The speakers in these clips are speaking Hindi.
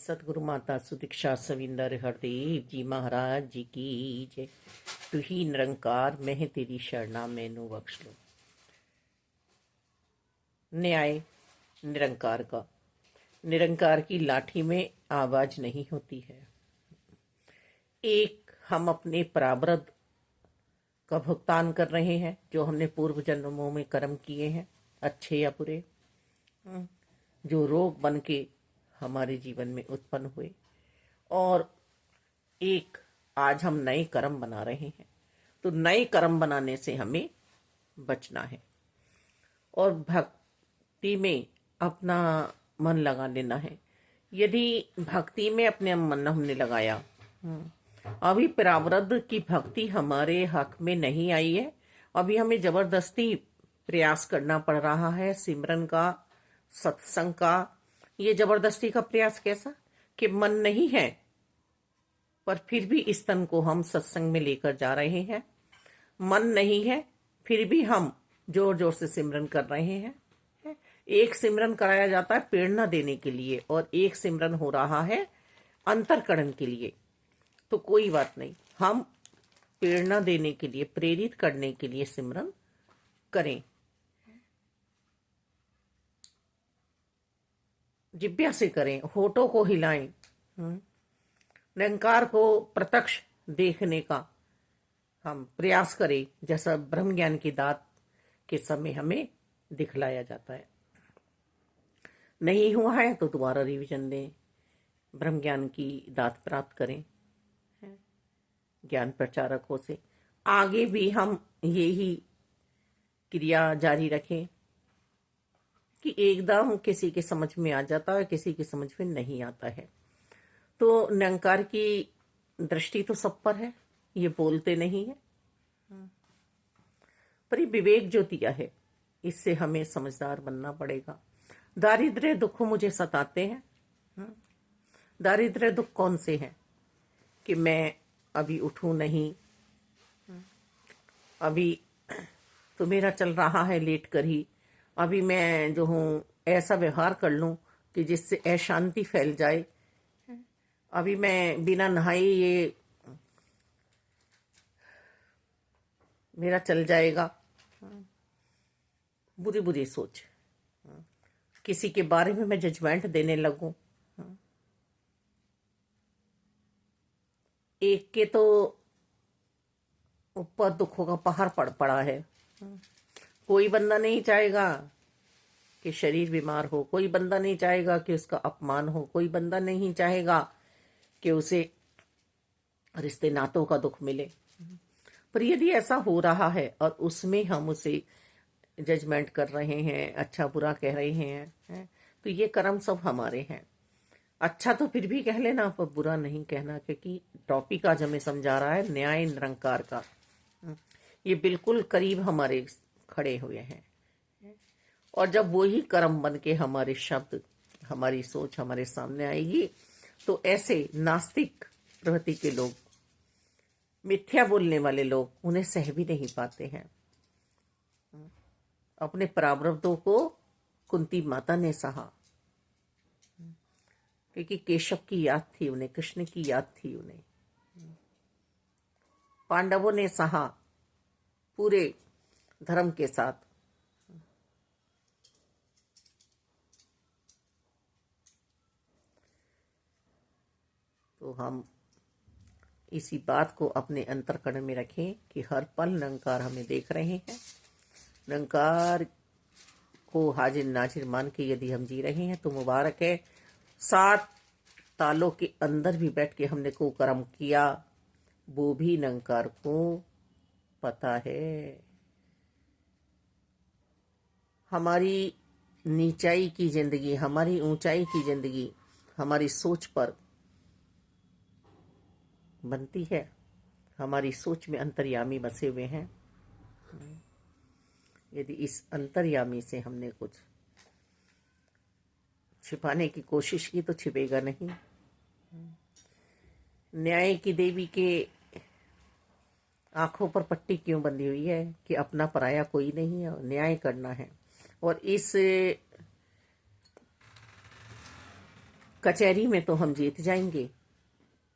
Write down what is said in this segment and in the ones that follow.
सतगुरु माता सुदीक्षा सविंदर हरदेव जी महाराज जी की जय। तू ही निरंकार मैं तेरी शरणा मैनू बख्श लो। न्याय निरंकार का। निरंकार की लाठी में आवाज नहीं होती है। एक हम अपने प्रारब्ध का भुगतान कर रहे हैं, जो हमने पूर्व जन्मों में कर्म किए हैं, अच्छे या बुरे, जो रोग बन के हमारे जीवन में उत्पन्न हुए। और एक आज हम नए कर्म बना रहे हैं, तो नए कर्म बनाने से हमें बचना है और भक्ति में अपना मन लगा लेना है। यदि भक्ति में अपने मन हमने लगाया, अभी प्रारब्ध की भक्ति हमारे हक में नहीं आई है, अभी हमें जबरदस्ती प्रयास करना पड़ रहा है सिमरन का, सत्संग का। ये जबरदस्ती का प्रयास कैसा कि मन नहीं है पर फिर भी इस तन को हम सत्संग में लेकर जा रहे हैं। मन नहीं है फिर भी हम जोर जोर से सिमरन कर रहे हैं। एक सिमरन कराया जाता है प्रेरणा देने के लिए और एक सिमरन हो रहा है अंतरकरण के लिए। तो कोई बात नहीं, हम प्रेरणा देने के लिए, प्रेरित करने के लिए सिमरन करें। जिब्या से करें, होठों को हिलाएं, निरंकार को प्रत्यक्ष देखने का हम प्रयास करें, जैसा ब्रह्म ज्ञान की दात के समय हमें दिखलाया जाता है। नहीं हुआ है तो दोबारा रिवीजन दें, ब्रह्म ज्ञान की दात प्राप्त करें ज्ञान प्रचारकों से। आगे भी हम यही क्रिया जारी रखें कि एकदम किसी के समझ में आ जाता है, किसी की समझ में नहीं आता है। तो निरंकार की दृष्टि तो सब पर है, ये बोलते नहीं है, पर ये विवेक जो दिया है इससे हमें समझदार बनना पड़ेगा। दारिद्र्य दुख मुझे सताते हैं। दारिद्र्य दुख कौन से हैं कि मैं अभी उठूं नहीं, अभी तो मेरा चल रहा है लेट कर ही, अभी मैं जो हूं ऐसा व्यवहार कर लूं कि जिससे अशांति फैल जाए, अभी मैं बिना नहाए ये मेरा चल जाएगा। बुरी बुरी सोच, किसी के बारे में मैं जजमेंट देने लगूं। एक के तो ऊपर दुखों का पहाड़ पड़ पड़ा है। कोई बंदा नहीं चाहेगा कि शरीर बीमार हो, कोई बंदा नहीं चाहेगा कि उसका अपमान हो, कोई बंदा नहीं चाहेगा कि उसे रिश्ते नातों का दुख मिले। पर यदि ऐसा हो रहा है और उसमें हम उसे जजमेंट कर रहे हैं, अच्छा बुरा कह रहे हैं, तो ये कर्म सब हमारे हैं। अच्छा तो फिर भी कह लेना, पर बुरा नहीं कहना, क्योंकि टॉपिक आज हमें समझा रहा है न्याय निरंकार का। ये बिल्कुल करीब हमारे खड़े हुए हैं। और जब वही कर्म बन के हमारे शब्द, हमारी सोच हमारे सामने आएगी, तो ऐसे नास्तिक प्रवृत्ति के लोग, मिथ्या बोलने वाले लोग, उन्हें सह भी नहीं पाते हैं। अपने प्रारब्धों को कुंती माता ने सहा, क्योंकि केशव की याद थी उन्हें, कृष्ण की याद थी उन्हें। पांडवों ने सहा पूरे धर्म के साथ। तो हम इसी बात को अपने अंतर्करण में रखें कि हर पल निरंकार हमें देख रहे हैं। निरंकार को हाजिर नाजिर मान के यदि हम जी रहे हैं तो मुबारक है। 7 तालों के अंदर भी बैठ के हमने को कर्म किया, वो भी निरंकार को पता है। हमारी नीचाई की जिंदगी, हमारी ऊंचाई की जिंदगी हमारी सोच पर बनती है। हमारी सोच में अंतर्यामी बसे हुए हैं। यदि इस अंतर्यामी से हमने कुछ छिपाने की कोशिश की तो छिपेगा नहीं। न्याय की देवी के आंखों पर पट्टी क्यों बंधी हुई है कि अपना पराया कोई नहीं है, न्याय करना है। और इस कचहरी में तो हम जीत जाएंगे,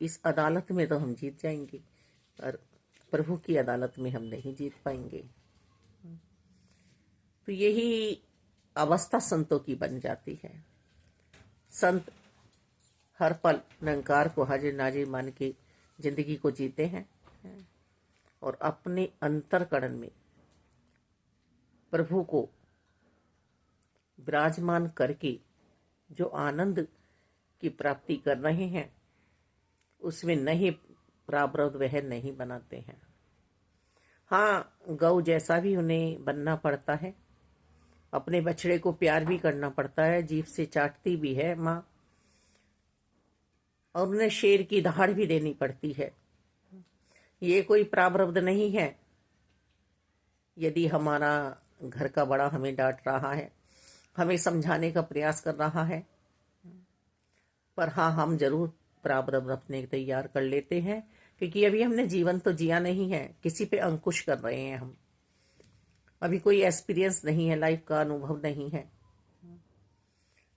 इस अदालत में तो हम जीत जाएंगे, पर प्रभु की अदालत में हम नहीं जीत पाएंगे। तो यही अवस्था संतों की बन जाती है। संत हर पल निरंकार को हाजिर नाजिर मान के जिंदगी को जीते हैं और अपने अंतरकरण में प्रभु को विराजमान करके जो आनंद की प्राप्ति कर रहे हैं उसमें नहीं प्रारब्ध वह नहीं बनाते हैं। हाँ, गौ जैसा भी उन्हें बनना पड़ता है, अपने बछड़े को प्यार भी करना पड़ता है, जीभ से चाटती भी है माँ, और उन्हें शेर की दहाड़ भी देनी पड़ती है। ये कोई प्रारब्ध नहीं है। यदि हमारा घर का बड़ा हमें डांट रहा है, हमें समझाने का प्रयास कर रहा है, पर हाँ, हम जरूर प्रारब्ध अपने तैयार कर लेते हैं, क्योंकि अभी हमने जीवन तो जिया नहीं है, किसी पे अंकुश कर रहे हैं हम। अभी कोई एक्सपीरियंस नहीं है, लाइफ का अनुभव नहीं है।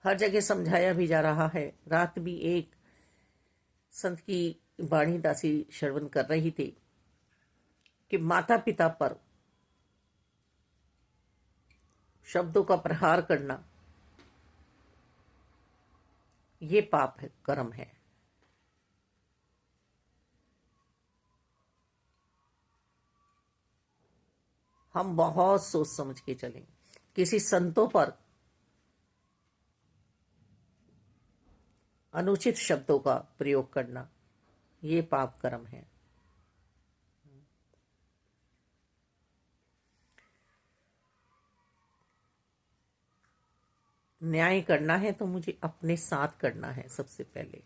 हर जगह समझाया भी जा रहा है। रात भी एक संत की वाणी दासी श्रवण कर रही थी कि माता पिता पर शब्दों का प्रहार करना ये पाप है, कर्म है। हम बहुत सोच समझ के चलें। किसी संतों पर अनुचित शब्दों का प्रयोग करना ये पाप कर्म है। न्याय करना है तो मुझे अपने साथ करना है सबसे पहले,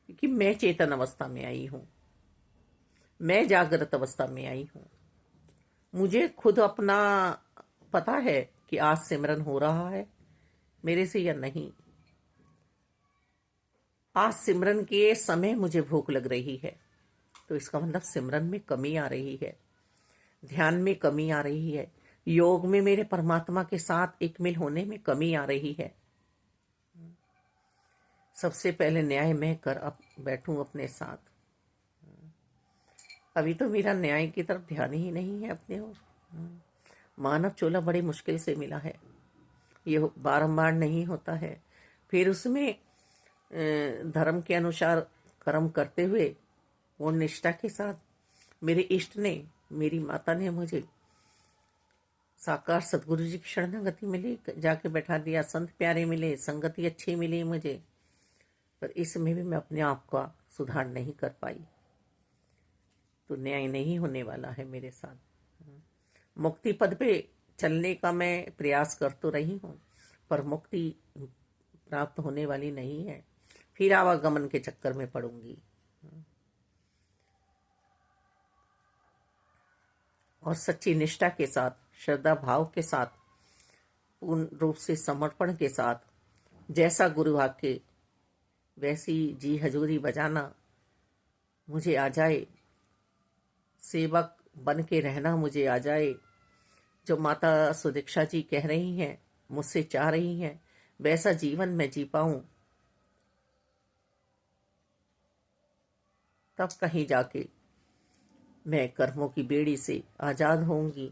क्योंकि मैं चेतन अवस्था में आई हूं, मैं जागृत अवस्था में आई हूं। मुझे खुद अपना पता है कि आज सिमरन हो रहा है मेरे से या नहीं। आज सिमरन के समय मुझे भूख लग रही है, तो इसका मतलब सिमरन में कमी आ रही है, ध्यान में कमी आ रही है, योग में मेरे परमात्मा के साथ एक मिल होने में कमी आ रही है। सबसे पहले न्याय मैं कर अब बैठूं अपने साथ। अभी तो मेरा न्याय की तरफ ध्यान ही नहीं है अपने ओर। मानव चोला बड़ी मुश्किल से मिला है, ये बारंबार नहीं होता है। फिर उसमें धर्म के अनुसार कर्म करते हुए वो निष्ठा के साथ मेरे इष्ट ने, मेरी माता ने मुझे साकार सतगुरु जी की शरणागति मिली, जाके बैठा दिया, संत प्यारे मिले, संगति अच्छी मिली मुझे, पर इसमें भी मैं अपने आप का सुधार नहीं कर पाई, तो न्याय नहीं होने वाला है मेरे साथ। मुक्ति पद पे चलने का मैं प्रयास कर तो रही हूँ, पर मुक्ति प्राप्त होने वाली नहीं है। फिर आवागमन के चक्कर में पड़ूंगी। और सच्ची निष्ठा के साथ, श्रद्धा भाव के साथ, पूर्ण रूप से समर्पण के साथ, जैसा गुरु आके वैसी जी हजूरी बजाना मुझे आ जाए, सेवक बन के रहना मुझे आ जाए, जो माता सुदीक्षा जी कह रही हैं, मुझसे चाह रही हैं, वैसा जीवन मैं जी पाऊं, तब कहीं जाके मैं कर्मों की बेड़ी से आजाद होंगी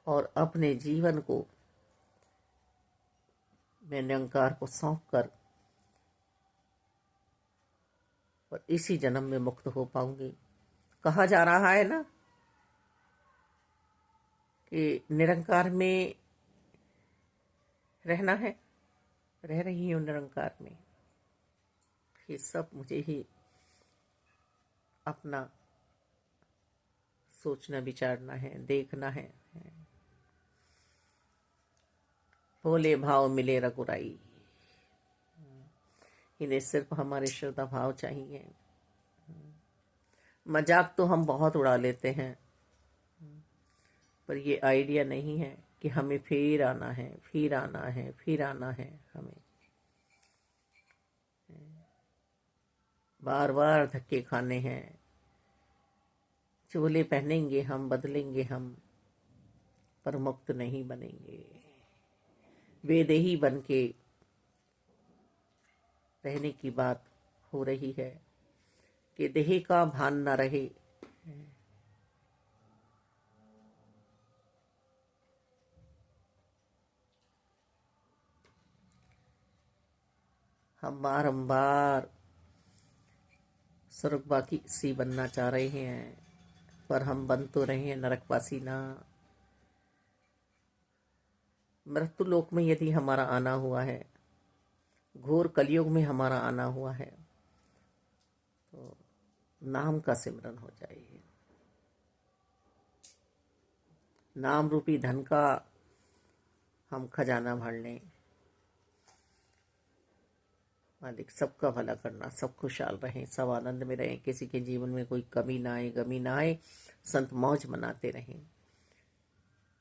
और अपने जीवन को मैं निरंकार को सौंप कर और इसी जन्म में मुक्त हो पाऊंगी। कहा जा रहा है ना कि निरंकार में रहना है, रह रही हूं निरंकार में। ये सब मुझे ही अपना सोचना विचारना है, देखना है। भोले भाव मिले रघुराई, इन्हें सिर्फ हमारे श्रद्धा भाव चाहिए। मजाक तो हम बहुत उड़ा लेते हैं, पर ये आइडिया नहीं है कि हमें फिर आना है, फिर आना है, फिर आना है। हमें बार बार धक्के खाने हैं। चोले पहनेंगे हम, बदलेंगे हम, पर मुक्त नहीं बनेंगे। वेदेही बन के रहने की बात हो रही है कि देह का भान न रहे। हम बारंबार स्वर्गवासी सी बनना चाह रहे हैं, पर हम बन तो रहे हैं नरकवासी ना। मृत्यु लोक में यदि हमारा आना हुआ है, घोर कलयुग में हमारा आना हुआ है, तो नाम का सिमरन हो जाए। नाम रूपी धन का हम खजाना भर लें। मालिक सबका भला करना, सब खुशहाल रहें, सब आनंद में रहें, किसी के जीवन में कोई कमी ना आए, गमी ना आए, संत मौज मनाते रहें।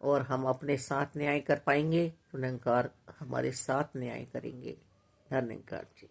और हम अपने साथ न्याय कर पाएंगे तो निरंकार हमारे साथ न्याय करेंगे। धन्यवाद जी।